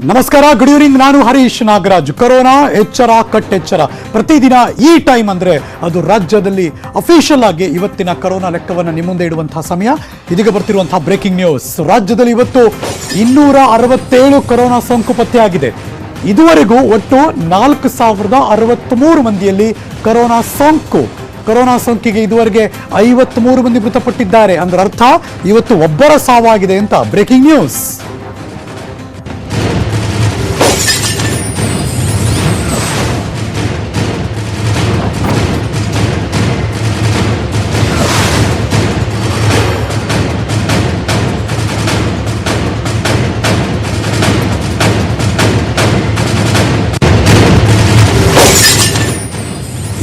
ನಮಸ್ಕಾರ, good evening. ನಾನು Harish Nagaraj. Corona ಎಚ್ಚರ ಕಟ್ಟೆಚ್ಚರ. ಪ್ರತಿದಿನ ಈ ಟೈಮ್ ಅಂದ್ರೆ ಅದು ರಾಜ್ಯದಲ್ಲಿ ಅಫಿಷಿಯಲ್ ಆಗಿ ಇವತ್ತಿನ ಕೊರೋನಾ ಲೆಕ್ಕವನ್ನು ನಿಮ್ಮ ಮುಂದೆ ಇಡುವಂತಹ ಸಮಯ. ಇದೀಗ ಬರ್ತಿರುವಂತಹ ಬ್ರೇಕಿಂಗ್ ನ್ಯೂಸ್. ರಾಜ್ಯದಲ್ಲಿ ಇವತ್ತು 267 ಕೊರೋನಾ ಸೋಂಕು ಪತ್ತೆಯಾಗಿದೆ. ಇದುವರೆಗೂ ಒಟ್ಟು 4063 ಮಂದಿಯಲ್ಲಿ ಕೊರೋನಾ ಸೋಂಕಿಗೆ ಇದುವರೆಗೆ 53 ಮಂದಿ ಮೃತಪಟ್ಟಿದ್ದಾರೆ. ಅಂದ್ರೆ ಅರ್ಥ ಇವತ್ತು ಒಬ್ಬರ ಸಾವಾಗಿದೆ ಅಂತ. Breaking news.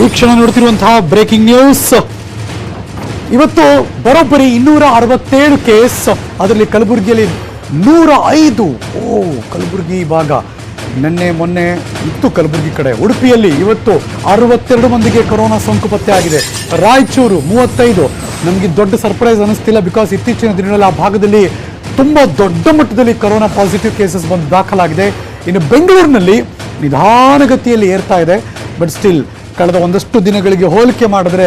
ಈ ಕ್ಷಣ ನೋಡ್ತಿರುವಂತಹ ಬ್ರೇಕಿಂಗ್ ನ್ಯೂಸ್. ಇವತ್ತು ಬರೋಬ್ಬರಿ 267 ಕೇಸ್. ಅದರಲ್ಲಿ ಕಲಬುರಗಿಯಲ್ಲಿ 105. ಕಲಬುರಗಿ ಭಾಗ ನಿನ್ನೆ ಮೊನ್ನೆ ಇತ್ತು ಕಲಬುರಗಿ ಕಡೆ. ಉಡುಪಿಯಲ್ಲಿ ಇವತ್ತು 62 ಮಂದಿಗೆ ಕೊರೋನಾ ಸೋಂಕು ಪತ್ತೆ ಆಗಿದೆ. ರಾಯಚೂರು 35. ನಮಗೆ ದೊಡ್ಡ ಸರ್ಪ್ರೈಸ್ ಅನಿಸ್ತಿಲ್ಲ, ಬಿಕಾಸ್ ಇತ್ತೀಚಿನ ದಿನಗಳಲ್ಲಿ ಆ ಭಾಗದಲ್ಲಿ ತುಂಬಾ ದೊಡ್ಡ ಮಟ್ಟದಲ್ಲಿ ಕೊರೋನಾ ಪಾಸಿಟಿವ್ ಕೇಸಸ್ ಬಂದು ದಾಖಲಾಗಿದೆ. ಇನ್ನು ಬೆಂಗಳೂರಿನಲ್ಲಿ ನಿಧಾನಗತಿಯಲ್ಲಿ ಏರ್ತಾ ಇದೆ. ಬಟ್ ಸ್ಟಿಲ್ ಕಳೆದ ಒಂದಷ್ಟು ದಿನಗಳಿಗೆ ಹೋಲಿಕೆ ಮಾಡಿದ್ರೆ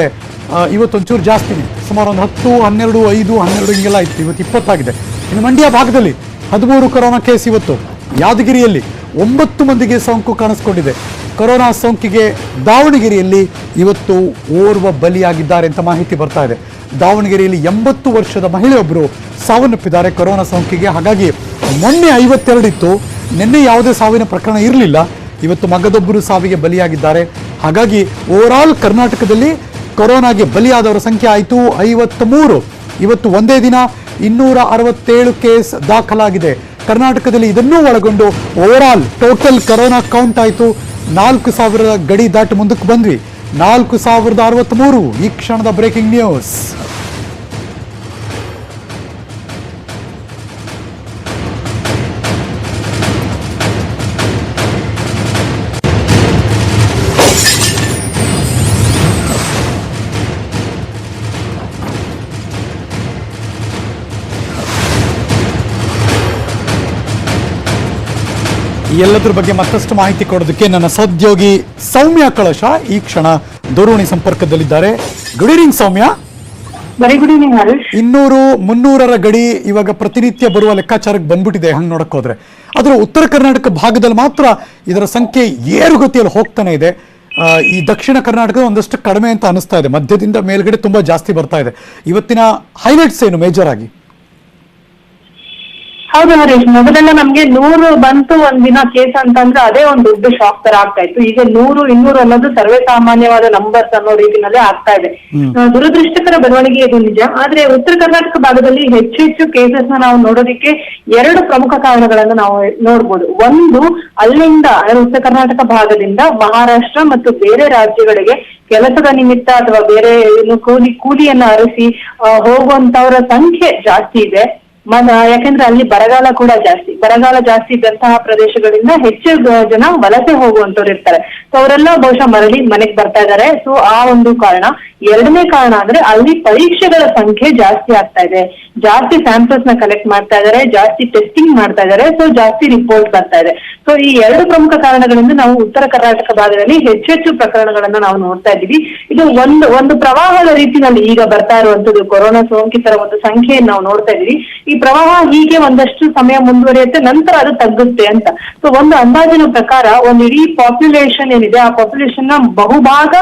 ಇವತ್ತೊಂಚೂರು ಜಾಸ್ತಿನೇ. ಸುಮಾರು ಒಂದು 10, 12, 5, 12 ಹಿಂಗೆಲ್ಲ ಇತ್ತು. ಇವತ್ತು 20 ಆಗಿದೆ. ಇನ್ನು ಮಂಡ್ಯ ಭಾಗದಲ್ಲಿ 13 ಕೊರೋನಾ ಕೇಸ್ ಇವತ್ತು. ಯಾದಗಿರಿಯಲ್ಲಿ 9 ಮಂದಿಗೆ ಸೋಂಕು ಕಾಣಿಸ್ಕೊಂಡಿದೆ. ಕೊರೋನಾ ಸೋಂಕಿಗೆ ದಾವಣಗೆರೆಯಲ್ಲಿ ಇವತ್ತು ಓರ್ವ ಬಲಿಯಾಗಿದ್ದಾರೆ ಅಂತ ಮಾಹಿತಿ ಬರ್ತಾ ಇದೆ. ದಾವಣಗೆರೆಯಲ್ಲಿ 80 ವರ್ಷದ ಮಹಿಳೆಯೊಬ್ಬರು ಸಾವನ್ನಪ್ಪಿದ್ದಾರೆ ಕೊರೋನಾ ಸೋಂಕಿಗೆ. ಹಾಗಾಗಿ ಮೊನ್ನೆ 52 ಇತ್ತು, ನಿನ್ನೆ ಯಾವುದೇ ಸಾವಿನ ಪ್ರಕರಣ ಇರಲಿಲ್ಲ. ಇವತ್ತು ಮಗದೊಬ್ಬರು ಸಾವಿಗೆ ಬಲಿಯಾಗಿದ್ದಾರೆ. ಹಾಗಾಗಿ ಓವರಾಲ್ ಕರ್ನಾಟಕದಲ್ಲಿ ಕೊರೋನಾಗೆ ಬಲಿಯಾದವರ ಸಂಖ್ಯೆ ಆಯಿತು 53. ಇವತ್ತು ಒಂದೇ ದಿನ 267 ಕೇಸ್ ದಾಖಲಾಗಿದೆ ಕರ್ನಾಟಕದಲ್ಲಿ. ಇದನ್ನೂ ಒಳಗೊಂಡು ಓವರಾಲ್ ಟೋಟಲ್ ಕೊರೋನಾ ಕೌಂಟ್ ಆಯಿತು 4000 ಗಡಿ ದಾಟಿ ಮುಂದಕ್ಕೆ ಬಂದ್ವಿ. 4063. ಈ ಕ್ಷಣದ ಬ್ರೇಕಿಂಗ್ ನ್ಯೂಸ್. ಎಲ್ಲದರ ಬಗ್ಗೆ ಮತ್ತಷ್ಟು ಮಾಹಿತಿ ಕೊಡೋದಕ್ಕೆ ನನ್ನ ಸಹೋದ್ಯೋಗಿ ಸೌಮ್ಯ ಕಳಶ ಈ ಕ್ಷಣ ದೂರವಾಣಿ ಸಂಪರ್ಕದಲ್ಲಿದ್ದಾರೆ. Good evening Soumya. Very good evening Harish. 200-300 ಗಡಿ ಇವಾಗ ಪ್ರತಿನಿತ್ಯ ಬರುವ ಲೆಕ್ಕಾಚಾರಕ್ಕೆ ಬಂದ್ಬಿಟ್ಟಿದೆ. ಹಂಗೆ ನೋಡಕ್ ಹೋದ್ರೆ ಆದ್ರೆ ಉತ್ತರ ಕರ್ನಾಟಕ ಭಾಗದಲ್ಲಿ ಮಾತ್ರ ಇದರ ಸಂಖ್ಯೆ ಏರುಗತಿಯಲ್ಲಿ ಹೋಗ್ತಾನೆ ಇದೆ. ಈ ದಕ್ಷಿಣ ಕರ್ನಾಟಕದ ಒಂದಷ್ಟು ಕಡಿಮೆ ಅಂತ ಅನಿಸ್ತಾ ಇದೆ. ಮಧ್ಯದಿಂದ ಮೇಲ್ಗಡೆ ತುಂಬಾ ಜಾಸ್ತಿ ಬರ್ತಾ ಇದೆ. ಇವತ್ತಿನ ಹೈಲೈಟ್ಸ್ ಏನು ಮೇಜರ್ ಆಗಿ? ಹೌದು ಹರೀಶ್, ಮೊದಲೆಲ್ಲ ನಮ್ಗೆ 100 ಬಂತು ಒಂದಿನ ಕೇಸ್ ಅಂತಂದ್ರೆ ಅದೇ ಒಂದು ದೊಡ್ಡ ಶಾಕ್ ತರ ಆಗ್ತಾ ಇತ್ತು. ಈಗ 100, 200 ಅನ್ನೋದು ಸರ್ವೇ ಸಾಮಾನ್ಯವಾದ ನಂಬರ್ಸ್ ಅನ್ನೋ ರೀತಿನಲ್ಲೇ ಆಗ್ತಾ ಇದೆ. ದುರದೃಷ್ಟಕರ ಬೆಳವಣಿಗೆ ಇದು ನಿಜ. ಆದ್ರೆ ಉತ್ತರ ಕರ್ನಾಟಕ ಭಾಗದಲ್ಲಿ ಹೆಚ್ಚು ಕೇಸಸ್ ನಾವು ನೋಡೋದಿಕ್ಕೆ 2 ಪ್ರಮುಖ ಕಾರಣಗಳನ್ನು ನಾವು ನೋಡ್ಬೋದು. ಒಂದು, ಅಲ್ಲಿಂದ ಉತ್ತರ ಕರ್ನಾಟಕ ಭಾಗದಿಂದ ಮಹಾರಾಷ್ಟ್ರ ಮತ್ತು ಬೇರೆ ರಾಜ್ಯಗಳಿಗೆ ಕೆಲಸದ ನಿಮಿತ್ತ ಅಥವಾ ಬೇರೆ ಕೂಲಿಯನ್ನ ಅರಸಿ ಹೋಗುವಂತವರ ಸಂಖ್ಯೆ ಜಾಸ್ತಿ ಇದೆ. ಯಾಕೆಂದ್ರೆ ಅಲ್ಲಿ ಬರಗಾಲ ಕೂಡ ಜಾಸ್ತಿ. ಬರಗಾಲ ಜಾಸ್ತಿ ಇದ್ದಂತಹ ಪ್ರದೇಶಗಳಿಂದ ಹೆಚ್ಚು ಜನ ವಲಸೆ ಹೋಗುವಂತವ್ರು ಇರ್ತಾರೆ. ಸೊ ಅವರೆಲ್ಲ ಬಹುಶಃ ಮರಳಿ ಮನೆಗೆ ಬರ್ತಾ ಇದ್ದಾರೆ. ಸೊ ಆ ಒಂದು ಕಾರಣ. ಎರಡನೇ ಕಾರಣ ಅಂದ್ರೆ ಅಲ್ಲಿ ಪರೀಕ್ಷೆಗಳ ಸಂಖ್ಯೆ ಜಾಸ್ತಿ ಆಗ್ತಾ ಇದೆ. ಜಾಸ್ತಿ ಸ್ಯಾಂಪಲ್ಸ್ ನ ಕಲೆಕ್ಟ್ ಮಾಡ್ತಾ ಇದ್ದಾರೆ, ಜಾಸ್ತಿ ಟೆಸ್ಟಿಂಗ್ ಮಾಡ್ತಾ ಇದ್ದಾರೆ. ಸೊ ಜಾಸ್ತಿ ರಿಪೋರ್ಟ್ ಬರ್ತಾ ಇದೆ. ಸೊ ಈ 2 ಪ್ರಮುಖ ಕಾರಣಗಳಿಂದ ನಾವು ಉತ್ತರ ಕರ್ನಾಟಕ ಭಾಗದಲ್ಲಿ ಹೆಚ್ಚು ಪ್ರಕರಣಗಳನ್ನ ನಾವು ನೋಡ್ತಾ ಇದ್ದೀವಿ. ಇದು ಒಂದು ಪ್ರವಾಹದ ರೀತಿಯಲ್ಲಿ ಈಗ ಬರ್ತಾ ಇರುವಂತದ್ದು ಕೊರೋನಾ ಸೋಂಕಿತರ ಒಂದು ಸಂಖ್ಯೆಯನ್ನು ನಾವು ನೋಡ್ತಾ ಇದೀವಿ. ಈ ಪ್ರವಾಹ ಹೀಗೆ ಒಂದಷ್ಟು ಸಮಯ ಮುಂದುವರಿಯುತ್ತೆ, ನಂತರ ಅದು ತಗ್ಗುತ್ತೆ ಅಂತ. ಸೊ ಒಂದು ಅಂದಾಜಿನ ಪ್ರಕಾರ ಒಂದು ಇಡೀ ಪಾಪ್ಯುಲೇಷನ್ ಏನಿದೆ, ಆ ಪಾಪ್ಯುಲೇಷನ್ ನ ಬಹುಭಾಗ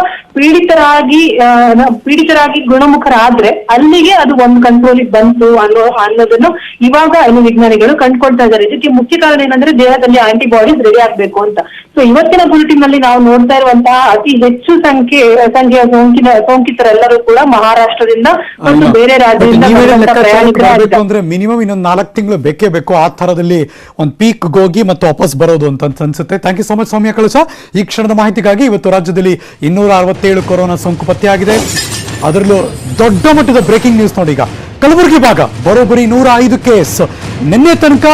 ಪೀಡಿತರಾಗಿ ಗುಣಮುಖರಾದ್ರೆ ಅಲ್ಲಿಗೆ ಅದು ಒಂದು ಕಂಟ್ರೋಲಿಗೆ ಬಂತು ಅನ್ನೋದನ್ನು ಇವಾಗ ವಿಜ್ಞಾನಿಗಳು ಕಂಡುಕೊಳ್ತಾ ಇದ್ದಾರೆ. ಇದಕ್ಕೆ ಮುಖ್ಯ ಕಾರಣ ಏನಂದ್ರೆ ದೇಹದಲ್ಲಿ ಆಂಟಿಬಾಡೀಸ್ ರೆಡಿ ಆಗ್ಬೇಕು ಅಂತ. ಸೊ ಇವತ್ತಿನ ಬುಲೆಟಿನ್ ನಲ್ಲಿ ನಾವು ನೋಡ್ತಾ ಇರುವಂತಹ ಅತಿ ಹೆಚ್ಚು ಸಂಖ್ಯೆಯ ಸೋಂಕಿತರೆಲ್ಲರೂ ಕೂಡ ಮಹಾರಾಷ್ಟ್ರದಿಂದ ಮತ್ತು ಬೇರೆ ರಾಜ್ಯದಿಂದ ಅಂದ್ರೆ ಮಿನಿಮಮ್ ಇನ್ನೊಂದು 4 ತಿಂಗಳು ಬೇಕೇ ಬೇಕು. ಆ ತರದಲ್ಲಿ ಒಂದು ಪೀಕ್ ಹೋಗಿ ಮತ್ತೆ ವಾಪಸ್ ಬರೋದು ಅಂತ ಅನ್ಸುತ್ತೆ. ಥ್ಯಾಂಕ್ ಯು ಸೋ ಮಚ್ ಸೌಮ್ಯ ಕಳಸ ಈ ಕ್ಷಣದ ಮಾಹಿತಿಗಾಗಿ. ಇವತ್ತು ರಾಜ್ಯದಲ್ಲಿ 267 ಕೊರೋನಾ ಸೋಂಕು ಪತ್ತೆಯಾಗಿದೆ. ಅದರಲ್ಲೂ ದೊಡ್ಡ ಮಟ್ಟದ ಬ್ರೇಕಿಂಗ್ ನ್ಯೂಸ್ ನೋಡಿ. ಈಗ ಕಲಬುರಗಿ ಭಾಗ ಬರೋಬ್ಬರಿ 105 ಕೇಸ್. ನಿನ್ನೆ ತನಕ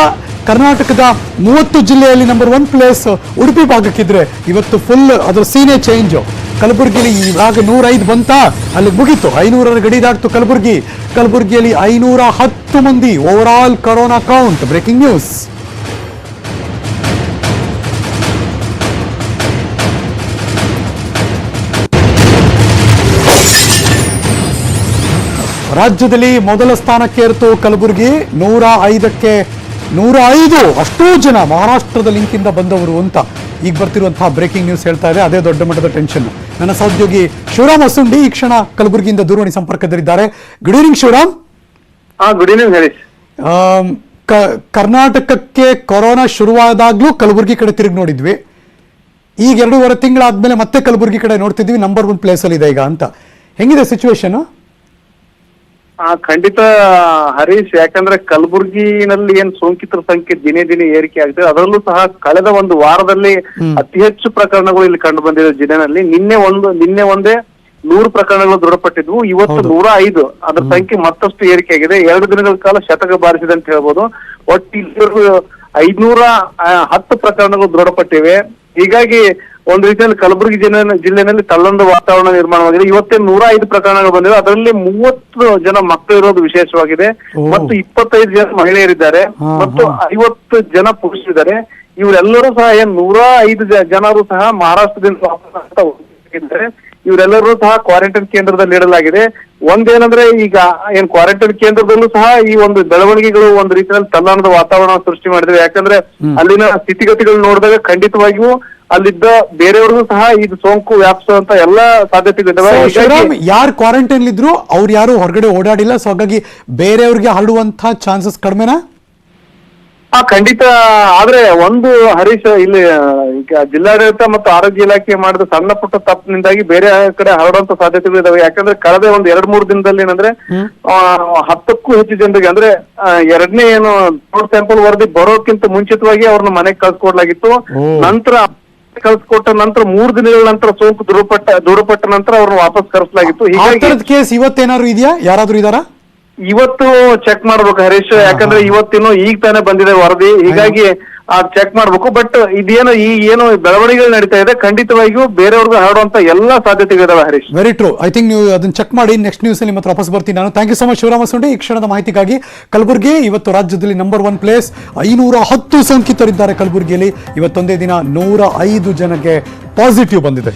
ಕರ್ನಾಟಕದ 30 ಜಿಲ್ಲೆಯಲ್ಲಿ ನಂಬರ್ 1 ಪ್ಲೇಸ್ ಉಡುಪಿ ಭಾಗಕ್ಕಿದ್ರೆ ಇವತ್ತು ಫುಲ್ ಅದರ ಸೀನೆ ಚೇಂಜ್. ಕಲಬುರಗಿಯಲ್ಲಿ ಇವಾಗ 105 ಬಂತ, ಅಲ್ಲಿ ಮುಗೀತು. 500 ಗಡಿ ದಾಟಿತು ಕಲಬುರಗಿಯಲ್ಲಿ 510 ಮಂದಿ over all corona count. Breaking news. ರಾಜ್ಯದಲ್ಲಿ ಮೊದಲ ಸ್ಥಾನಕ್ಕೇರಿತು ಕಲಬುರಗಿ. 105ಕ್ಕೆ 105 ಅಷ್ಟೂ ಜನ ಮಹಾರಾಷ್ಟ್ರದ ಲಿಂಕಿಂದ ಬಂದವರು ಅಂತ ಈಗ ಬರ್ತಿರುವಂತಹ ಬ್ರೇಕಿಂಗ್ ನ್ಯೂಸ್ ಹೇಳ್ತಾ ಇದೆ. ಅದೇ ದೊಡ್ಡ ಮಟ್ಟದ ಟೆನ್ಷನ್. ನನ್ನ ಸಹೋದ್ಯೋಗಿ ಶಿವರಾಮ್ ಅಸುಂಡಿ ಈ ಕ್ಷಣ ಕಲಬುರಗಿಯಿಂದ ದೂರವಾಣಿ ಸಂಪರ್ಕದಲ್ಲಿದ್ದಾರೆ. Good evening Shivaram. Good evening Harish. ಕರ್ನಾಟಕಕ್ಕೆ ಕೊರೋನಾ ಶುರುವಾದಾಗ್ಲೂ ಕಲಬುರಗಿ ಕಡೆ ತಿರುಗಿ ನೋಡಿದ್ವಿ. ಈಗ 2.5 ತಿಂಗಳಾದ್ಮೇಲೆ ಮತ್ತೆ ಕಲಬುರಗಿ ಕಡೆ ನೋಡ್ತಿದ್ವಿ. ನಂಬರ್ 1 ಪ್ಲೇಸ್ ಅಲ್ಲಿ ಇದೆ ಈಗ ಅಂತ. ಹೆಂಗಿದೆ ಸಿಚುವೇಶನ್? ಖಂಡಿತ ಹರೀಶ್, ಯಾಕಂದ್ರೆ ಕಲಬುರಗಿನಲ್ಲಿ ಏನ್ ಸೋಂಕಿತರ ಸಂಖ್ಯೆ ದಿನೇ ದಿನೇ ಏರಿಕೆ ಆಗ್ತದೆ. ಅದರಲ್ಲೂ ಸಹ ಕಳೆದ ಒಂದು ವಾರದಲ್ಲಿ ಅತಿ ಹೆಚ್ಚು ಪ್ರಕರಣಗಳು ಇಲ್ಲಿ ಕಂಡು ಬಂದಿದೆ ಜಿಲ್ಲೆನಲ್ಲಿ. ನಿನ್ನೆ ಒಂದೇ 100 ಪ್ರಕರಣಗಳು ದೃಢಪಟ್ಟಿದ್ವು. ಇವತ್ತು 105. ಅದರ ಸಂಖ್ಯೆ ಮತ್ತಷ್ಟು ಏರಿಕೆ ಆಗಿದೆ. 2 ದಿನಗಳ ಕಾಲ ಶತಕ ಬಾರಿಸಿದೆ ಅಂತ ಹೇಳ್ಬೋದು. ಒಟ್ಟು ಇಲ್ಲಿ 510 ಪ್ರಕರಣಗಳು ದೃಢಪಟ್ಟಿವೆ. ಹೀಗಾಗಿ ಒಂದು ರೀತಿಯಲ್ಲಿ ಕಲಬುರಗಿ ಜಿಲ್ಲೆನಲ್ಲಿ ತಲ್ಲೊಂದು ವಾತಾವರಣ ನಿರ್ಮಾಣವಾಗಿದೆ. ಇವತ್ತೇ 105 ಪ್ರಕರಣಗಳು ಬಂದಿವೆ. ಅದರಲ್ಲಿ 30 ಜನ ಮಕ್ಕಳು ಇರೋದು ವಿಶೇಷವಾಗಿದೆ ಮತ್ತು 25 ಜನ ಮಹಿಳೆಯರಿದ್ದಾರೆ ಮತ್ತು 50 ಜನ ಪುರುಷರಿದ್ದಾರೆ. ಇವರೆಲ್ಲರೂ ಸಹ 105 ಜನರು ಸಹ ಮಹಾರಾಷ್ಟ್ರದಿಂದ ವಾಪಸ್. ಇವರೆಲ್ಲರೂ ಸಹ ಕ್ವಾರಂಟೈನ್ ಕೇಂದ್ರದಲ್ಲಿ ಇಡಲಾಗಿದೆ. ಒಂದೇನಂದ್ರೆ ಈಗ ಕ್ವಾರಂಟೈನ್ ಕೇಂದ್ರದಲ್ಲೂ ಸಹ ಈ ಒಂದು ಬೆಳವಣಿಗೆಗಳು ಒಂದು ರೀತಿಯಲ್ಲಿ ತಲ್ಲಣದ ವಾತಾವರಣ ಸೃಷ್ಟಿ ಮಾಡಿದ್ರೆ. ಯಾಕಂದ್ರೆ ಅಲ್ಲಿನ ಸ್ಥಿತಿಗತಿಗಳು ನೋಡಿದಾಗ ಖಂಡಿತವಾಗಿಯೂ ಅಲ್ಲಿದ್ದ ಬೇರೆಯವ್ರಿಗೂ ಸಹ ಇದು ಸೋಂಕು ವ್ಯಾಪಿಸುವಂತ ಎಲ್ಲಾ ಸಾಧ್ಯತೆಗಳಿದ್ದಾವೆ. ಯಾರು ಕ್ವಾರಂಟೈನ್ ಇದ್ರು ಅವ್ರು ಯಾರು ಹೊರಗಡೆ ಓಡಾಡಿಲ್ಲ, ಸೊ ಹಾಗಾಗಿ ಬೇರೆಯವ್ರಿಗೆ ಹರಡುವಂತ ಚಾನ್ಸಸ್ ಕಡಿಮೆನಾ? ಖಂಡಿತ. ಆದ್ರೆ ಒಂದು ಹರೀಶ್, ಇಲ್ಲಿ ಈಗ ಜಿಲ್ಲಾಡಳಿತ ಮತ್ತು ಆರೋಗ್ಯ ಇಲಾಖೆ ಮಾಡಿದ ಸಣ್ಣ ಪುಟ್ಟ ತಪ್ಪಿನಿಂದಾಗಿ ಬೇರೆ ಕಡೆ ಹರಡುವಂತ ಸಾಧ್ಯತೆಗಳು ಇದಾವೆ. ಯಾಕಂದ್ರೆ ಕಳೆದ ಒಂದು 2-3 ದಿನದಲ್ಲಿ ಏನಂದ್ರೆ 10ಕ್ಕೂ ಹೆಚ್ಚು ಜನರಿಗೆ ಅಂದ್ರೆ ಎರಡನೇ ಸ್ಯಾಂಪಲ್ ವರದಿ ಬರೋಕ್ಕಿಂತ ಮುಂಚಿತವಾಗಿ ಅವ್ರನ್ನ ಮನೆಗೆ ಕಳ್ಸಿಕೊಡ್ಲಾಗಿತ್ತು. ನಂತರ ಕಳ್ಸಿಕೊಟ್ಟ ನಂತರ 3 ದಿನಗಳ ನಂತರ ಸೋಂಕು ದೃಢಪಟ್ಟ ನಂತರ ಅವ್ರನ್ನ ವಾಪಸ್ ಕರೆಸಲಾಗಿತ್ತು. ಹೀಗಾಗಿ ಕೇಸ್ ಇವತ್ತೇನಾದ್ರು ಇದೆಯಾ? ಯಾರಾದ್ರೂ ಇದಾರಾ? ಇವತ್ತು ಚೆಕ್ ಮಾಡ್ಬೇಕು ಹರೀಶ್. ಯಾಕಂದ್ರೆ ಇವತ್ತಿನ ಈಗ ತಾನೇ ಬಂದಿದೆ ವರದಿ. ಹೀಗಾಗಿ ಚೆಕ್ ಮಾಡ್ಬೇಕು. ಬಟ್ ಇದೇನು ಏನು ಬೆಳವಣಿಗೆಗಳು ನಡೀತಾ ಇದೆ, ಖಂಡಿತವಾಗಿಯೂ ಬೇರೆಯವ್ರಿಗೂ ಹರಡುವಂತ ಎಲ್ಲಾ ಸಾಧ್ಯತೆಗಳಿದಾವೆ Harish. Very true. I think ನೀವು ಅದನ್ನ ಚೆಕ್ ಮಾಡಿ ನೆಕ್ಸ್ಟ್ ನ್ಯೂಸ್ ಅಲ್ಲಿ ಮತ್ತೆ ವಾಪಸ್ ಬರ್ತೀನಿ ನಾನು. Thank you so much Shivarama Sondi ಈ ಕ್ಷಣದ ಮಾಹಿತಿಗಾಗಿ. ಕಲಬುರಗಿ ಇವತ್ತು ರಾಜ್ಯದಲ್ಲಿ ನಂಬರ್ 1 ಪ್ಲೇಸ್. 510 ಸೋಂಕಿತರಿದ್ದಾರೆ ಕಲಬುರಗಿಯಲ್ಲಿ. ಇವತ್ತೊಂದೇ ದಿನ 105 ಜನಕ್ಕೆ ಪಾಸಿಟಿವ್ ಬಂದಿದೆ.